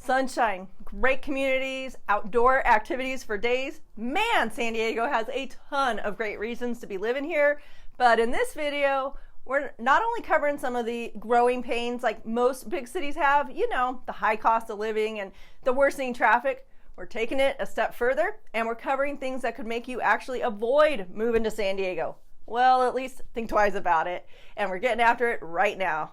sunshine, great communities, outdoor activities for days. Man, San Diego has a ton of great reasons to be living here. But in this video, we're not only covering some of the growing pains like most big cities have, you know, the high cost of living and the worsening traffic. We're taking it a step further and we're covering things that could make you actually avoid moving to San Diego. Well, at least think twice about it. And we're getting after it right now.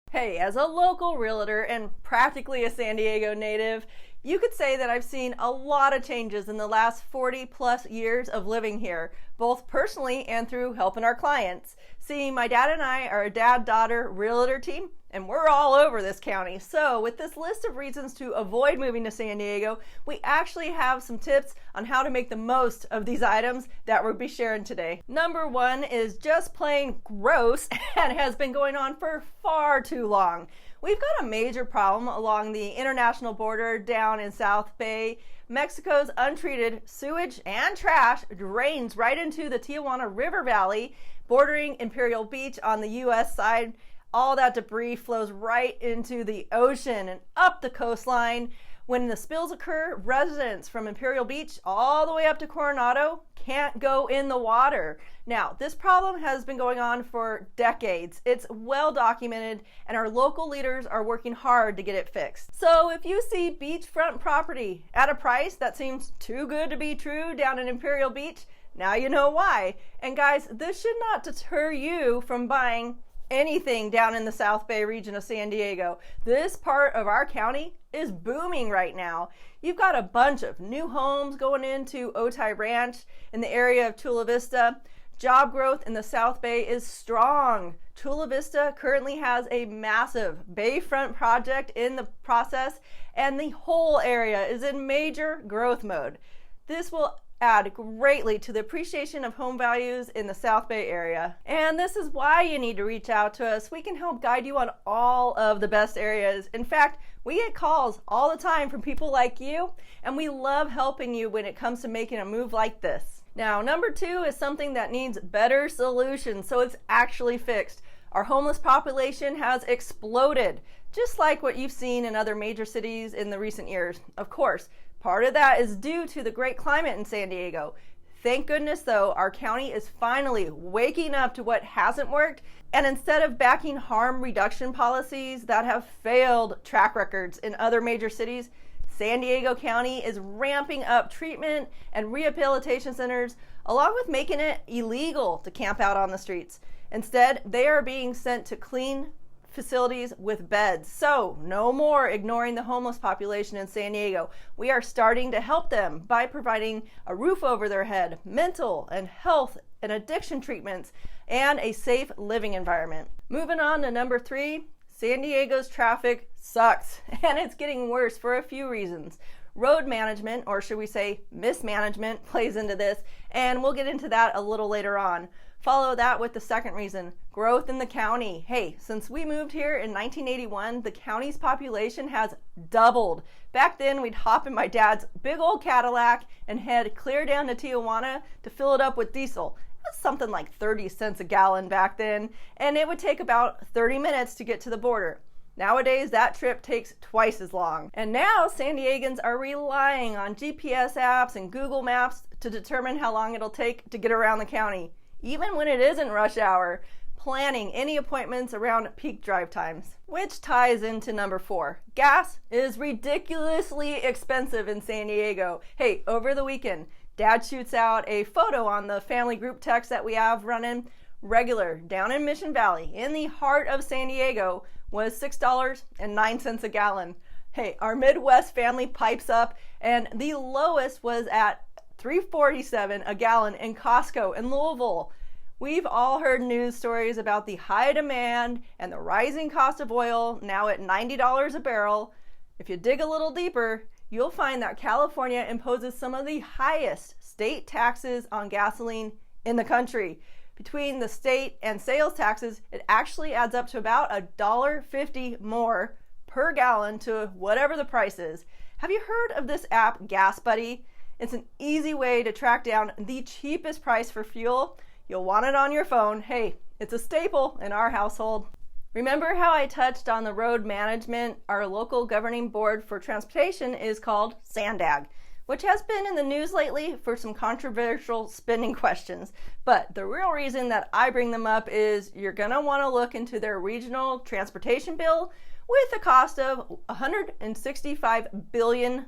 Hey, as a local realtor and practically a San Diego native, you could say that I've seen a lot of changes in the last 40 plus years of living here, both personally and through helping our clients. See, my dad and I are a dad-daughter realtor team, and we're all over this county. So with this list of reasons to avoid moving to San Diego, we actually have some tips on how to make the most of these items that we'll be sharing today. Number one is just plain gross and has been going on for far too long. We've got a major problem along the international border down in South Bay. Mexico's untreated sewage and trash drains right into the Tijuana River Valley, bordering Imperial Beach on the U.S. side. All that debris flows right into the ocean and up the coastline. When the spills occur, residents from Imperial Beach all the way up to Coronado can't go in the water. Now, this problem has been going on for decades. It's well documented and our local leaders are working hard to get it fixed. So if you see beachfront property at a price that seems too good to be true down in Imperial Beach, now you know why. And guys, this should not deter you from buying anything down in the South Bay region of San Diego. This part of our county is booming right now. You've got a bunch of new homes going into Otay Ranch in the area of Chula Vista. Job growth in the South Bay is strong. Chula Vista currently has a massive bayfront project in the process, and the whole area is in major growth mode. This will add greatly to the appreciation of home values in the South Bay area. And this is why you need to reach out to us. We can help guide you on all of the best areas. In fact, we get calls all the time from people like you, and we love helping you when it comes to making a move like this. Now, number two is something that needs better solutions, so it's actually fixed. Our homeless population has exploded, just like what you've seen in other major cities in the recent years. Of course, part of that is due to the great climate in San Diego. Thank goodness, though, our county is finally waking up to what hasn't worked, and instead of backing harm reduction policies that have failed track records in other major cities, San Diego County is ramping up treatment and rehabilitation centers, along with making it illegal to camp out on the streets. Instead, they are being sent to clean facilities with beds. So no more ignoring the homeless population in San Diego. We are starting to help them by providing a roof over their head, mental and health and addiction treatments, and a safe living environment. Moving on to number three, San Diego's traffic sucks, and it's getting worse for a few reasons. Road management, or should we say mismanagement, plays into this, and we'll get into that a little later on. Follow that with the second reason, growth in the county. Hey, since we moved here in 1981, the county's population has doubled. Back then, we'd hop in my dad's big old Cadillac and head clear down to Tijuana to fill it up with diesel. It was something like 30 cents a gallon back then, and it would take about 30 minutes to get to the border. Nowadays, that trip takes twice as long. And now, San Diegans are relying on GPS apps and Google Maps to determine how long it'll take to get around the county, even when it isn't rush hour, planning any appointments around peak drive times. Which ties into number four. Gas is ridiculously expensive in San Diego. Hey, over the weekend, Dad shoots out a photo on the family group text that we have running. Regular down in Mission Valley, in the heart of San Diego, was $6.09 a gallon. Hey, our Midwest family pipes up, and the lowest was at $3.47 a gallon in Costco in Louisville. We've all heard news stories about the high demand and the rising cost of oil, now at $90 a barrel. If you dig a little deeper, you'll find that California imposes some of the highest state taxes on gasoline in the country. Between the state and sales taxes, it actually adds up to about $1.50 more per gallon to whatever the price is. Have you heard of this app, Gas Buddy? It's an easy way to track down the cheapest price for fuel. You'll want it on your phone. Hey, It's a staple in our household. Remember how I touched on the road management? Our local governing board for transportation is called SANDAG, which has been in the news lately for some controversial spending questions. But the real reason that I bring them up is you're going to want to look into their regional transportation bill with a cost of $165 billion.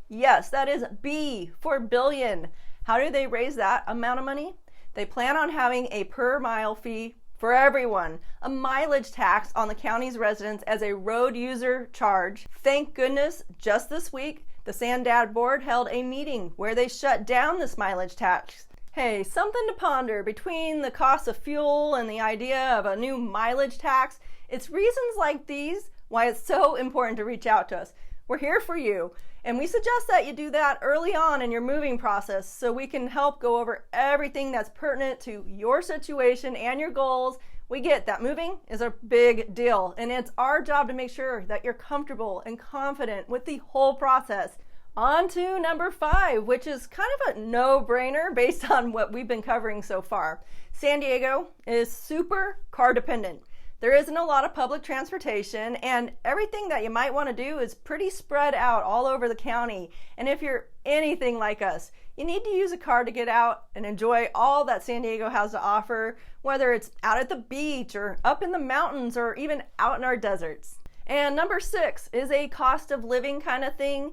Yes, that is B for billion. How do they raise that amount of money? They plan on having a per mile fee for everyone, a mileage tax on the county's residents as a road user charge. Thank goodness, just this week, the SANDAG board held a meeting where they shut down this mileage tax. Hey, something to ponder between the cost of fuel and the idea of a new mileage tax. It's reasons like these why it's so important to reach out to us. We're here for you, and we suggest that you do that early on in your moving process so we can help go over everything that's pertinent to your situation and your goals. We get that moving is a big deal, and it's our job to make sure that you're comfortable and confident with the whole process. On to number 5, which is kind of a no-brainer based on what we've been covering so far. San Diego is super car dependent. There isn't a lot of public transportation, and everything that you might want to do is pretty spread out all over the county. And if you're anything like us, you need to use a car to get out and enjoy all that San Diego has to offer, whether it's out at the beach or up in the mountains or even out in our deserts. And number 6 is a cost of living kind of thing.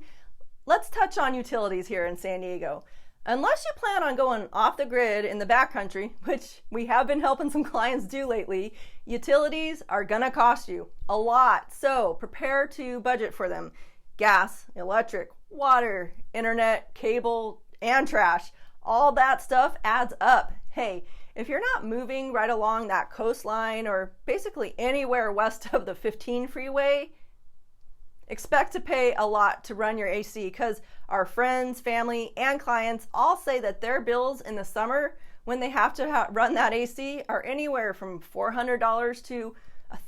Let's touch on utilities here in San Diego. Unless you plan on going off the grid in the backcountry, which we have been helping some clients do lately, utilities are gonna cost you a lot. So prepare to budget for them. Gas, electric, water, internet, cable, and trash. All that stuff adds up. Hey, if you're not moving right along that coastline or basically anywhere west of the 15 freeway, expect to pay a lot to run your AC, because our friends, family, and clients all say that their bills in the summer when they have to run that AC are anywhere from $400 to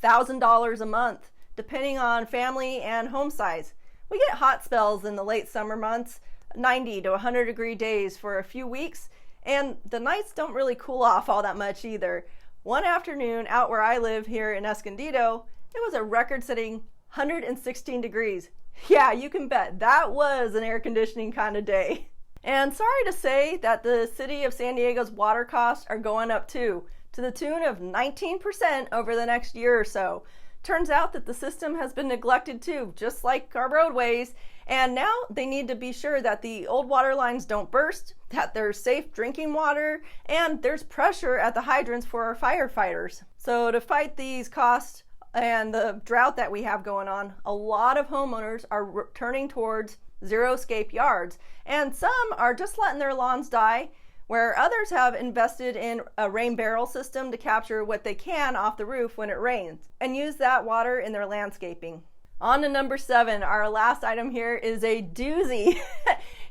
$1,000 a month, depending on family and home size. We get hot spells in the late summer months, 90 to 100 degree days for a few weeks, and the nights don't really cool off all that much either. One afternoon out where I live here in Escondido, it was a record-setting 116 degrees. Yeah, you can bet that was an air conditioning kind of day. And sorry to say that the city of San Diego's water costs are going up too, to the tune of 19% over the next year or so. Turns out that the system has been neglected too, just like our roadways, and now they need to be sure that the old water lines don't burst, that there's safe drinking water, and there's pressure at the hydrants for our firefighters. So to fight these costs and the drought that we have going on, a lot of homeowners are turning towards zero-scape yards, and some are just letting their lawns die, where others have invested in a rain barrel system to capture what they can off the roof when it rains and use that water in their landscaping. On to number 7, our last item here is a doozy.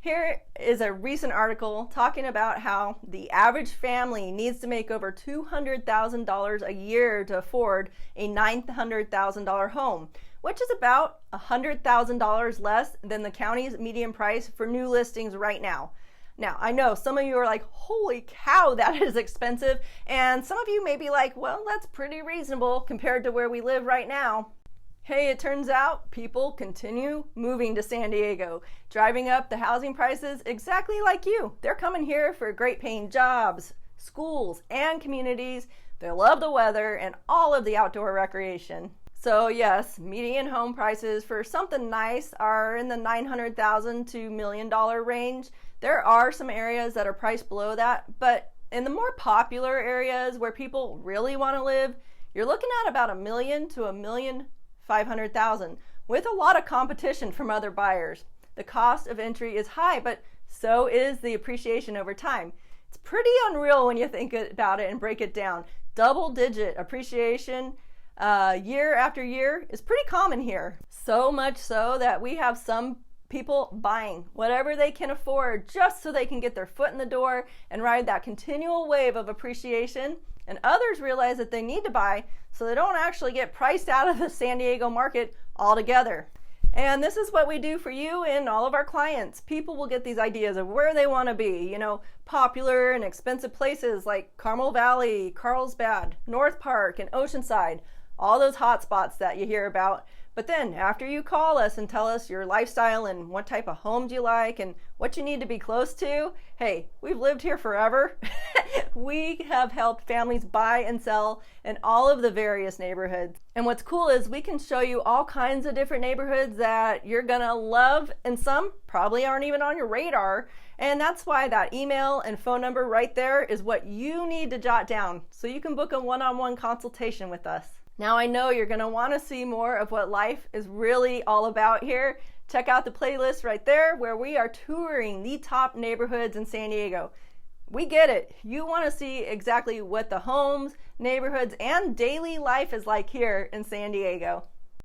Here is a recent article talking about how the average family needs to make over $200,000 a year to afford a $900,000 home, which is about $100,000 less than the county's median price for new listings right now. Now, I know some of you are like, holy cow, that is expensive. And some of you may be like, well, that's pretty reasonable compared to where we live right now. Hey, it turns out people continue moving to San Diego, driving up the housing prices exactly like you. They're coming here for great paying jobs, schools, and communities. They love the weather and all of the outdoor recreation. So yes, median home prices for something nice are in the $900,000 to $1 million range. There are some areas that are priced below that, but in the more popular areas where people really want to live, you're looking at about $1 million to $1,500,000 with a lot of competition from other buyers. The cost of entry is high, but so is the appreciation over time. It's pretty unreal when you think about it and break it down. Double-digit appreciation year after year is pretty common here. So much so that we have some people buying whatever they can afford just so they can get their foot in the door and ride that continual wave of appreciation. And others realize that they need to buy so they don't actually get priced out of the San Diego market altogether. And this is what we do for you and all of our clients. People will get these ideas of where they want to be, popular and expensive places like Carmel Valley, Carlsbad, North Park, and Oceanside, all those hot spots that you hear about. But then after you call us and tell us your lifestyle and what type of homes you like and what you need to be close to, hey, we've lived here forever. We have helped families buy and sell in all of the various neighborhoods. And what's cool is we can show you all kinds of different neighborhoods that you're gonna love, and some probably aren't even on your radar. And that's why that email and phone number right there is what you need to jot down so you can book a one-on-one consultation with us. Now I know you're going to want to see more of what life is really all about here. Check out the playlist right there where we are touring the top neighborhoods in San Diego. We get it. You want to see exactly what the homes, neighborhoods, and daily life is like here in San Diego.